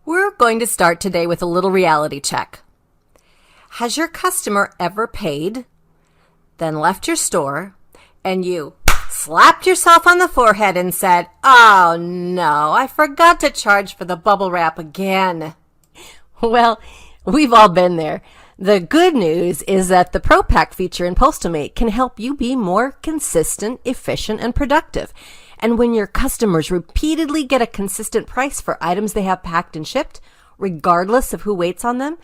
We're going to start today with a little reality check. Has your customer ever paid, then left your store, and you slapped yourself on the forehead and said, "Oh no, I forgot to charge for the bubble wrap again"? Well, we've all been there. The good news is that the ProPack feature in Postalmate can help you be more consistent, efficient, and productive. And when your customers repeatedly get a consistent price for items they have packed and shipped, regardless of who waits on them,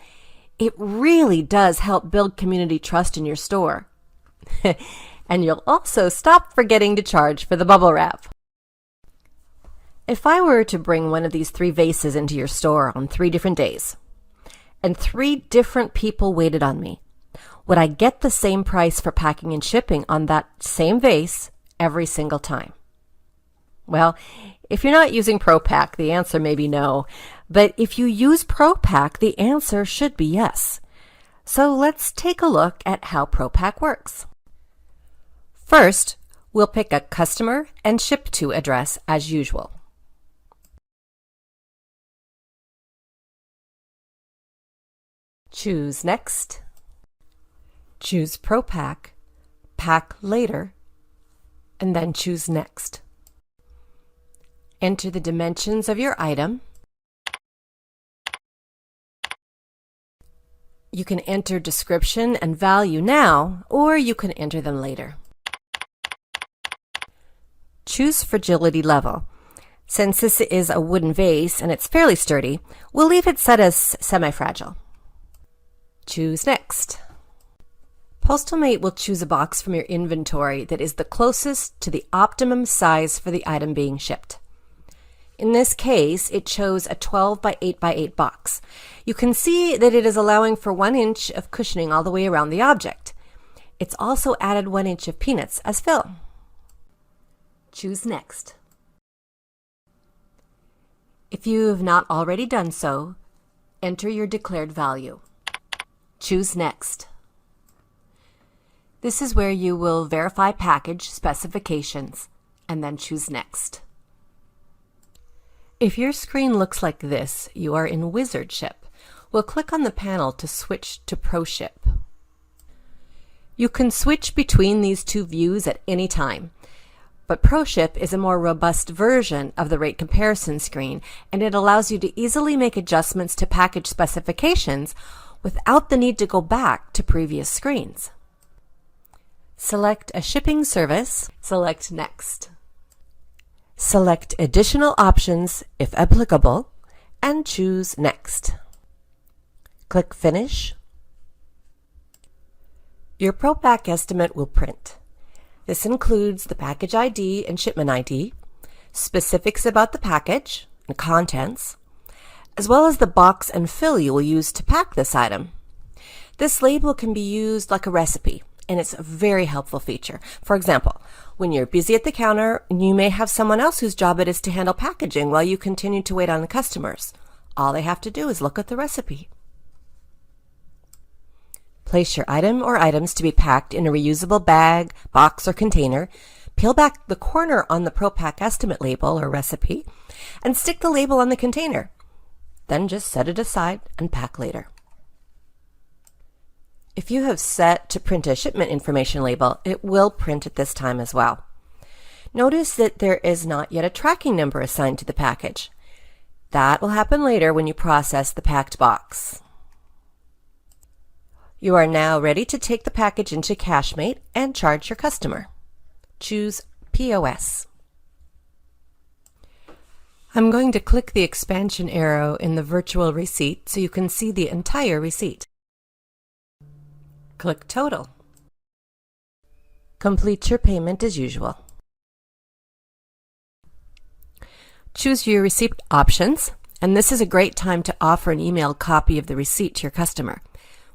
it really does help build community trust in your store. And you'll also stop forgetting to charge for the bubble wrap. If I were to bring one of these 3 vases into your store on 3 different days, and 3 different people waited on me, would I get the same price for packing and shipping on that same vase every single time? Well, if you're not using ProPack, the answer may be no. But if you use ProPack, the answer should be yes. So let's take a look at how ProPack works. First, we'll pick a customer and ship to address as usual. Choose Next. Choose ProPack, Pack Later, and then choose Next. Enter the dimensions of your item. You can enter description and value now, or you can enter them later. Choose fragility level. Since this is a wooden vase and it's fairly sturdy, we'll leave it set as semi-fragile. Choose Next. Postalmate will choose a box from your inventory that is the closest to the optimum size for the item being shipped. In this case, it chose a 12 by 8 by 8 box. You can see that it is allowing for 1 inch of cushioning all the way around the object. It's also added 1 inch of peanuts as fill. Choose Next. If you have not already done so, enter your declared value. Choose Next. This is where you will verify package specifications and then choose Next. If your screen looks like this, you are in WizardShip. We'll click on the panel to switch to ProShip. You can switch between these 2 views at any time, but ProShip is a more robust version of the rate comparison screen, and it allows you to easily make adjustments to package specifications without the need to go back to previous screens. Select a shipping service, select Next. Select additional options if applicable, and choose Next. Click Finish. Your ProPack estimate will print. This includes the package ID and shipment ID, specifics about the package and contents, as well as the box and fill you will use to pack this item. This label can be used like a recipe, and it's a very helpful feature. For example, when you're busy at the counter, you may have someone else whose job it is to handle packaging while you continue to wait on the customers. All they have to do is look at the recipe. Place your item or items to be packed in a reusable bag, box, or container. Peel back the corner on the ProPack estimate label or recipe, and stick the label on the container. Then just set it aside and pack later. If you have set to print a shipment information label, it will print at this time as well. Notice that there is not yet a tracking number assigned to the package. That will happen later when you process the packed box. You are now ready to take the package into Cashmate and charge your customer. Choose POS. I'm going to click the expansion arrow in the virtual receipt so you can see the entire receipt. Click Total. Complete your payment as usual. Choose your receipt options, and this is a great time to offer an emailed copy of the receipt to your customer.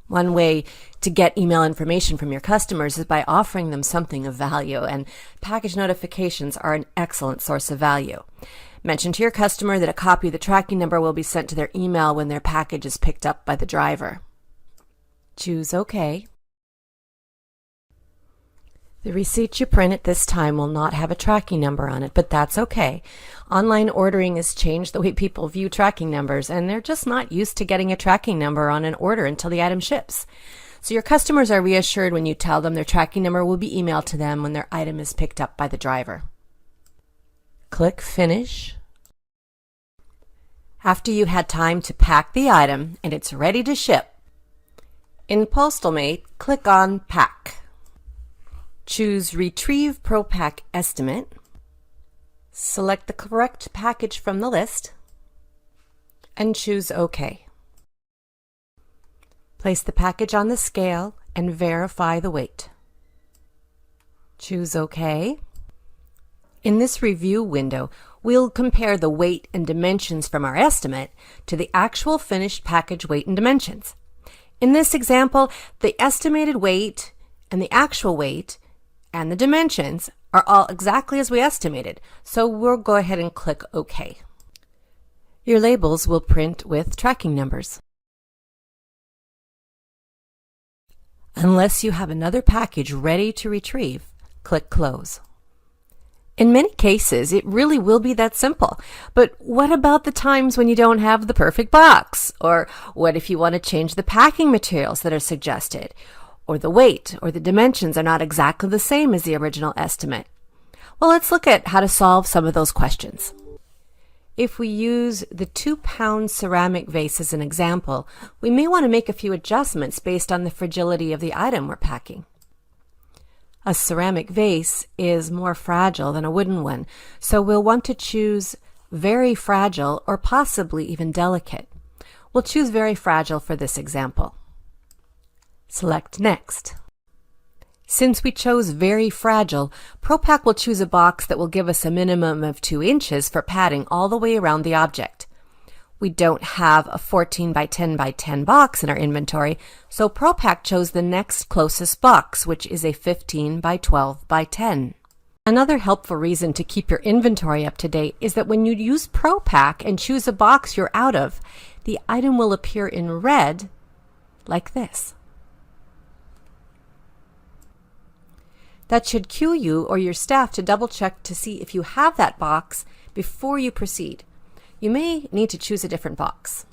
One way to get email information from your customers is by offering them something of value, and package notifications are an excellent source of value. Mention to your customer that a copy of the tracking number will be sent to their email when their package is picked up by the driver. Choose OK. The receipt you print at this time will not have a tracking number on it, but that's okay. Online ordering has changed the way people view tracking numbers, and they're just not used to getting a tracking number on an order until the item ships. So your customers are reassured when you tell them their tracking number will be emailed to them when their item is picked up by the driver. Click Finish. After you had time to pack the item and it's ready to ship, in PostalMate, click on Pack. Choose Retrieve ProPak Estimate. Select the correct package from the list and choose OK. Place the package on the scale and verify the weight. Choose OK. In this review window, we'll compare the weight and dimensions from our estimate to the actual finished package weight and dimensions. In this example, the estimated weight and the actual weight and the dimensions are all exactly as we estimated, so we'll go ahead and click OK. Your labels will print with tracking numbers. Unless you have another package ready to retrieve, click Close. In many cases, it really will be that simple. But what about the times when you don't have the perfect box? Or what if you want to change the packing materials that are suggested? Or the weight or the dimensions are not exactly the same as the original estimate? Well, let's look at how to solve some of those questions. If we use the 2-pound ceramic vase as an example, we may want to make a few adjustments based on the fragility of the item we're packing. A ceramic vase is more fragile than a wooden one, so we'll want to choose very fragile or possibly even delicate. We'll choose very fragile for this example. Select Next. Since we chose very fragile, ProPak will choose a box that will give us a minimum of 2 inches for padding all the way around the object. We don't have a 14 by 10 by 10 box in our inventory, so ProPak chose the next closest box, which is a 15 by 12 by 10. Another helpful reason to keep your inventory up to date is that when you use ProPak and choose a box you're out of, the item will appear in red like this. That should cue you or your staff to double check to see if you have that box before you proceed. You may need to choose a different box.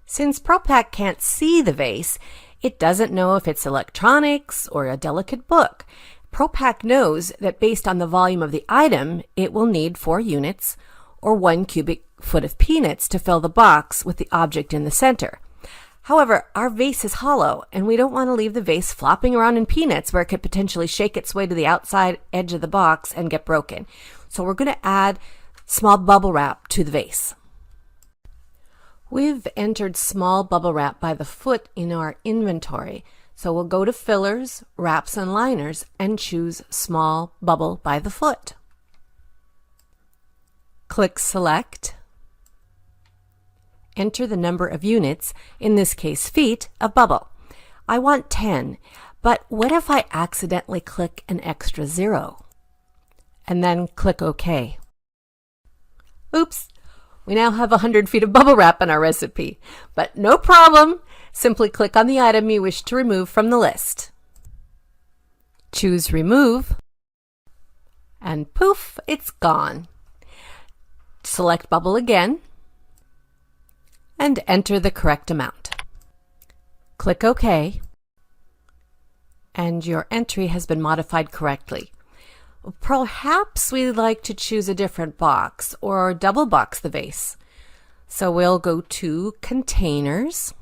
Since ProPak can't see the vase, it doesn't know if it's electronics or a delicate book. ProPak knows that based on the volume of the item, it will need 4 units or 1 cubic foot of peanuts to fill the box with the object in the center. However, our vase is hollow, and we don't want to leave the vase flopping around in peanuts where it could potentially shake its way to the outside edge of the box and get broken. So we're going to add small bubble wrap to the vase. We've entered small bubble wrap by the foot in our inventory, so we'll go to Fillers, Wraps and Liners and choose Small Bubble by the Foot. Click Select. Enter the number of units, in this case feet, of bubble. I want 10, but what if I accidentally click an extra 0? And then click OK. Oops, we now have 100 feet of bubble wrap in our recipe, but no problem. Simply click on the item you wish to remove from the list. Choose Remove, and poof, it's gone. Select Bubble again, and enter the correct amount. Click OK, and your entry has been modified correctly. Perhaps we'd like to choose a different box or double box the vase. So we'll go to Containers,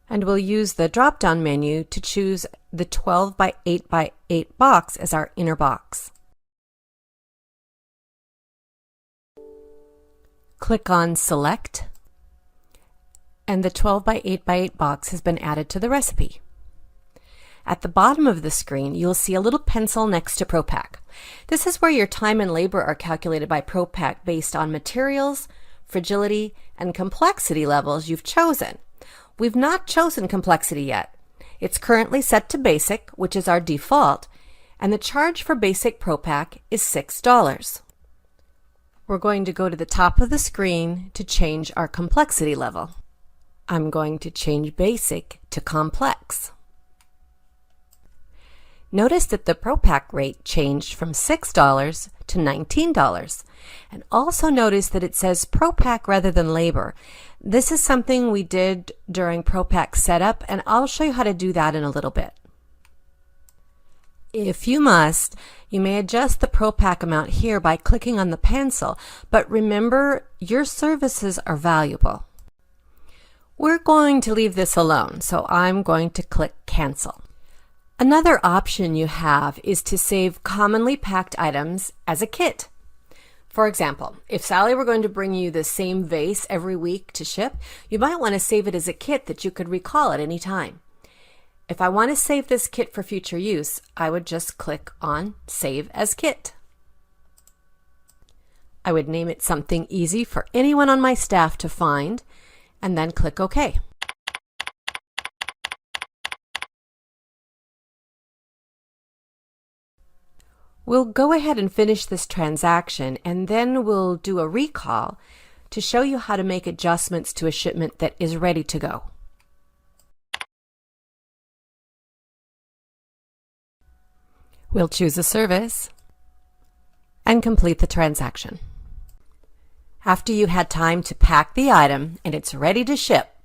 and we'll use the drop-down menu to choose the 12 by 8 by 8 box as our inner box. Click on Select, and the 12 by 8 by 8 box has been added to the recipe. At the bottom of the screen, you'll see a little pencil next to ProPak. This is where your time and labor are calculated by ProPak based on materials, fragility, and complexity levels you've chosen. We've not chosen complexity yet. It's currently set to Basic, which is our default, and the charge for Basic ProPak is $6. We're going to go to the top of the screen to change our complexity level. I'm going to change Basic to Complex. Notice that the ProPak rate changed from $6 to $19. And also notice that it says ProPak rather than labor. This is something we did during ProPak setup, and I'll show you how to do that in a little bit. If you must, you may adjust the ProPak amount here by clicking on the pencil, but remember, your services are valuable. We're going to leave this alone, so I'm going to click Cancel. Another option you have is to save commonly packed items as a kit. For example, if Sally were going to bring you the same vase every week to ship, you might want to save it as a kit that you could recall at any time. If I want to save this kit for future use, I would just click on Save as Kit. I would name it something easy for anyone on my staff to find, and then click OK. We'll go ahead and finish this transaction, and then we'll do a recall to show you how to make adjustments to a shipment that is ready to go. We'll choose a service and complete the transaction. After you had time to pack the item and it's ready to ship,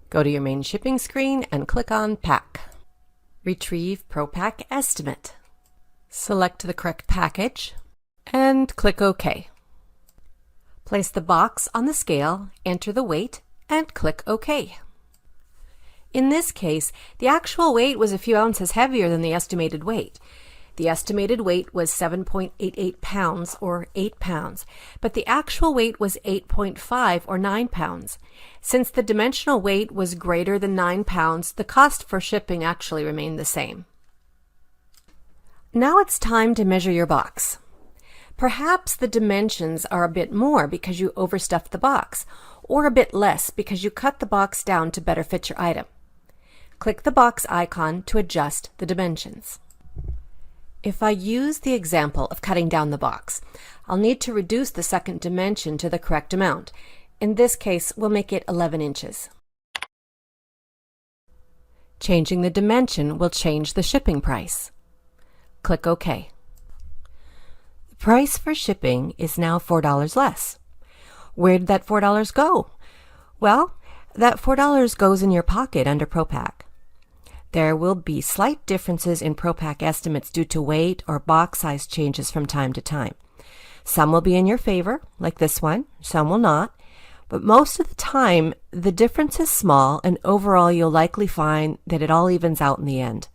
go to your main shipping screen and click on Pack. Retrieve ProPak Estimate. Select the correct package and click OK. Place the box on the scale, enter the weight, and click OK. In this case, the actual weight was a few ounces heavier than the estimated weight. The estimated weight was 7.88 pounds or 8 pounds, but the actual weight was 8.5 or 9 pounds. Since the dimensional weight was greater than 9 pounds, the cost for shipping actually remained the same. Now it's time to measure your box. Perhaps the dimensions are a bit more because you overstuffed the box, or a bit less because you cut the box down to better fit your item. Click the box icon to adjust the dimensions. If I use the example of cutting down the box, I'll need to reduce the second dimension to the correct amount. In this case, we'll make it 11 inches. Changing the dimension will change the shipping price. Click OK. The price for shipping is now $4 less. Where did that $4 go? Well, that $4 goes in your pocket under ProPak. There will be slight differences in ProPak estimates due to weight or box size changes from time to time. Some will be in your favor, like this one, some will not, but most of the time the difference is small, and overall you'll likely find that it all evens out in the end.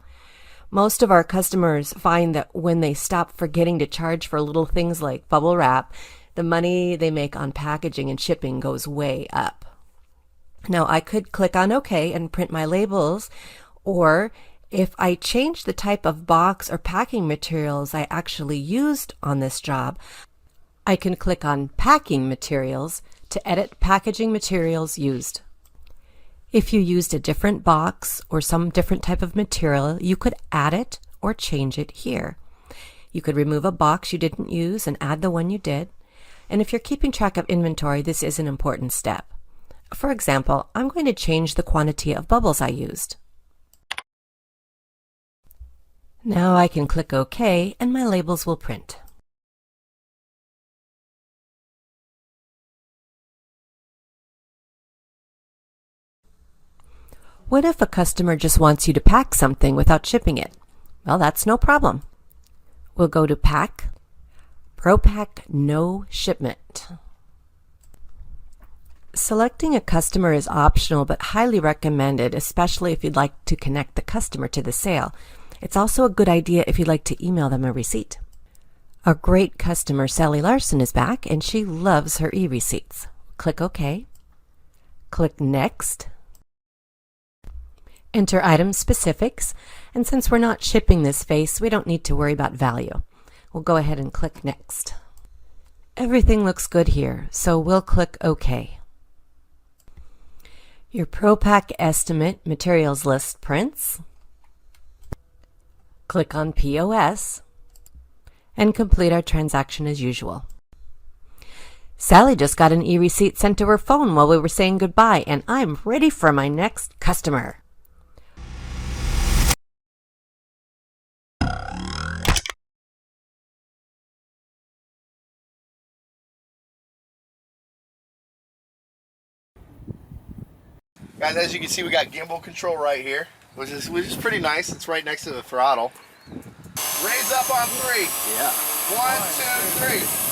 Most of our customers find that when they stop forgetting to charge for little things like bubble wrap, the money they make on packaging and shipping goes way up. Now, I could click on OK and print my labels, or if I change the type of box or packing materials I actually used on this job, I can click on Packing Materials to edit packaging materials used. If you used a different box or some different type of material, you could add it or change it here. You could remove a box you didn't use and add the one you did. And if you're keeping track of inventory, this is an important step. For example, I'm going to change the quantity of bubbles I used. Now I can click OK and my labels will print. What if a customer just wants you to pack something without shipping it? Well, that's no problem. We'll go to Pack, ProPak No Shipment. Selecting a customer is optional but highly recommended, especially if you'd like to connect the customer to the sale. It's also a good idea if you'd like to email them a receipt. Our great customer, Sally Larson, is back and she loves her e-receipts. Click OK. Click Next. Enter item specifics, and since we're not shipping this vase, we don't need to worry about value. We'll go ahead and click Next. Everything looks good here, so we'll click OK. Your ProPak Estimate Materials List prints. Click on POS and complete our transaction as usual. Sally just got an e-receipt sent to her phone while we were saying goodbye, and I'm ready for my next customer. Guys, as you can see, we got gimbal control right here, which is pretty nice. It's right next to the throttle. Raise up on 3. Yeah. 1, 2, 3.